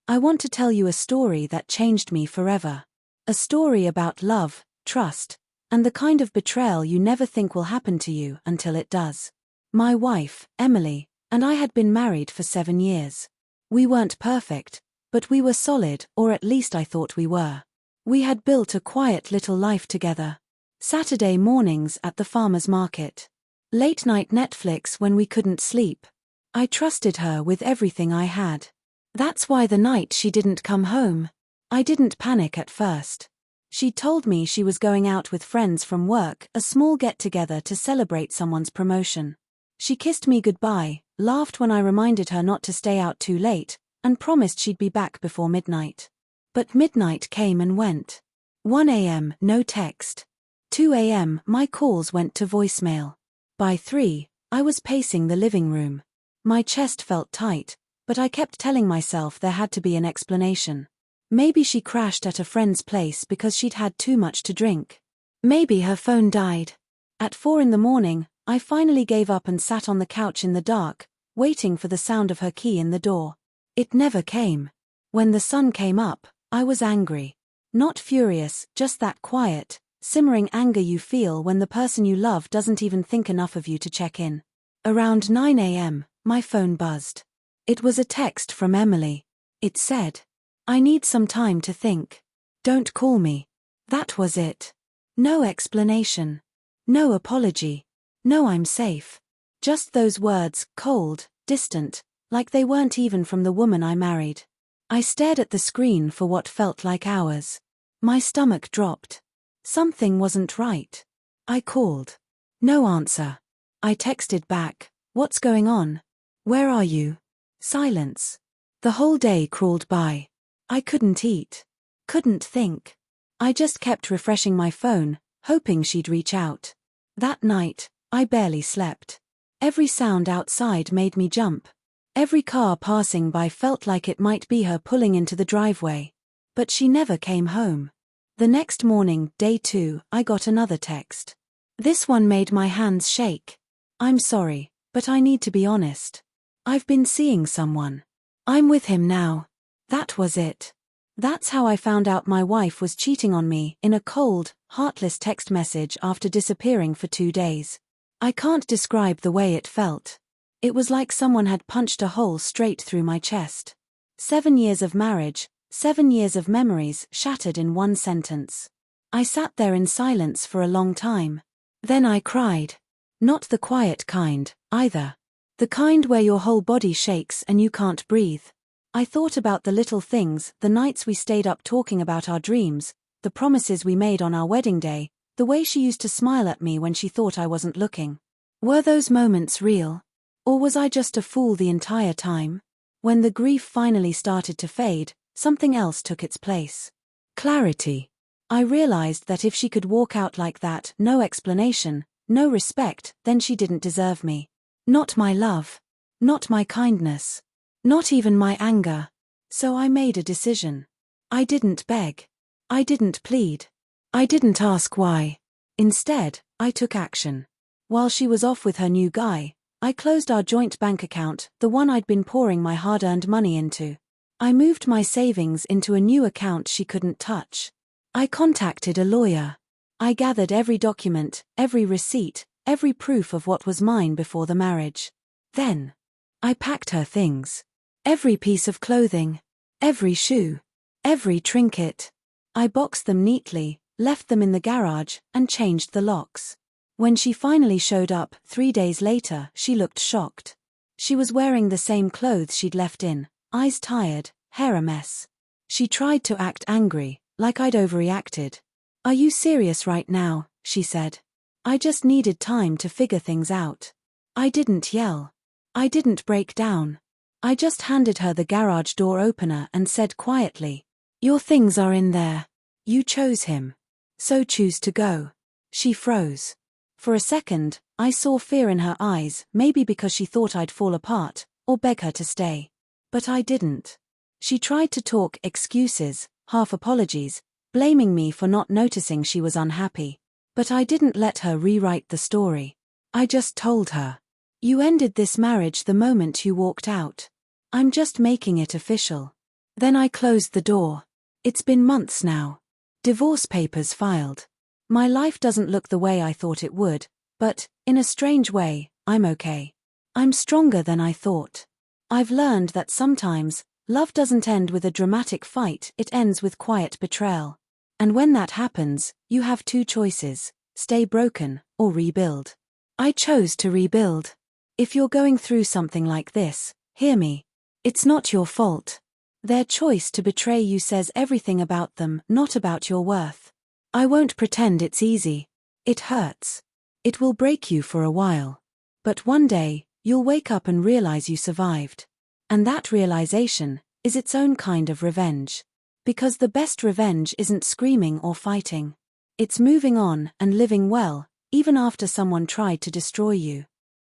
I want to tell you a story that changed me forever. A story about love, trust, and the kind of betrayal you never think will happen to you until it does. My wife, Emily, and I had been married for 7 years. We weren't perfect, but we were solid, or at least I thought we were. We had built a quiet little life together. Saturday mornings at the farmer's market. Late night Netflix when we couldn't sleep. I trusted her with everything I had. That's why the night she didn't come home, I didn't panic at first. She told me she was going out with friends from work, a small get-together to celebrate someone's promotion. She kissed me goodbye, laughed when I reminded her not to stay out too late, and promised she'd be back before midnight. But midnight came and went. 1 a.m., no text. 2 a.m., my calls went to voicemail. By 3, I was pacing the living room. My chest felt tight, but I kept telling myself there had to be an explanation. Maybe she crashed at a friend's place because she'd had too much to drink. Maybe her phone died. At 4 in the morning, I finally gave up and sat on the couch in the dark, waiting for the sound of her key in the door. It never came. When the sun came up, I was angry. Not furious, just that quiet, simmering anger you feel when the person you love doesn't even think enough of you to check in. Around 9 a.m., my phone buzzed. It was a text from Emily. It said, "I need some time to think. Don't call me." That was it. No explanation. No apology. No, I'm safe. Just those words, cold, distant, like they weren't even from the woman I married. I stared at the screen for what felt like hours. My stomach dropped. Something wasn't right. I called. No answer. I texted back, "What's going on? Where are you?" Silence. The whole day crawled by. I couldn't eat. Couldn't think. I just kept refreshing my phone, hoping she'd reach out. That night, I barely slept. Every sound outside made me jump. Every car passing by felt like it might be her pulling into the driveway. But she never came home. The next morning, day 2, I got another text. This one made my hands shake. "I'm sorry, but I need to be honest. I've been seeing someone. I'm with him now." That was it. That's how I found out my wife was cheating on me, in a cold, heartless text message after disappearing for 2 days. I can't describe the way it felt. It was like someone had punched a hole straight through my chest. 7 years of marriage, 7 years of memories shattered in one sentence. I sat there in silence for a long time. Then I cried. Not the quiet kind, either. The kind where your whole body shakes and you can't breathe. I thought about the little things, the nights we stayed up talking about our dreams, the promises we made on our wedding day, the way she used to smile at me when she thought I wasn't looking. Were those moments real? Or was I just a fool the entire time? When the grief finally started to fade, something else took its place. Clarity. I realized that if she could walk out like that, no explanation, no respect, then she didn't deserve me. Not my love. Not my kindness. Not even my anger. So I made a decision. I didn't beg. I didn't plead. I didn't ask why. Instead, I took action. While she was off with her new guy, I closed our joint bank account, the one I'd been pouring my hard-earned money into. I moved my savings into a new account she couldn't touch. I contacted a lawyer. I gathered every document, every receipt, every proof of what was mine before the marriage. Then, I packed her things. Every piece of clothing. Every shoe. Every trinket. I boxed them neatly, left them in the garage, and changed the locks. When she finally showed up, 3 days later, she looked shocked. She was wearing the same clothes she'd left in, eyes tired, hair a mess. She tried to act angry, like I'd overreacted. "Are you serious right now?" she said. I just needed time to figure things out. I didn't yell. I didn't break down. I just handed her the garage door opener and said quietly, "Your things are in there. You chose him. So choose to go." She froze. For a second, I saw fear in her eyes, maybe because she thought I'd fall apart, or beg her to stay. But I didn't. She tried to talk excuses, half apologies, blaming me for not noticing she was unhappy. But I didn't let her rewrite the story. I just told her, "You ended this marriage the moment you walked out. I'm just making it official." Then I closed the door. It's been months now. Divorce papers filed. My life doesn't look the way I thought it would, but, in a strange way, I'm okay. I'm stronger than I thought. I've learned that sometimes, love doesn't end with a dramatic fight, it ends with quiet betrayal. And when that happens, you have two choices: stay broken, or rebuild. I chose to rebuild. If you're going through something like this, hear me. It's not your fault. Their choice to betray you says everything about them, not about your worth. I won't pretend it's easy. It hurts. It will break you for a while. But one day, you'll wake up and realize you survived. And that realization is its own kind of revenge. Because the best revenge isn't screaming or fighting. It's moving on and living well, even after someone tried to destroy you.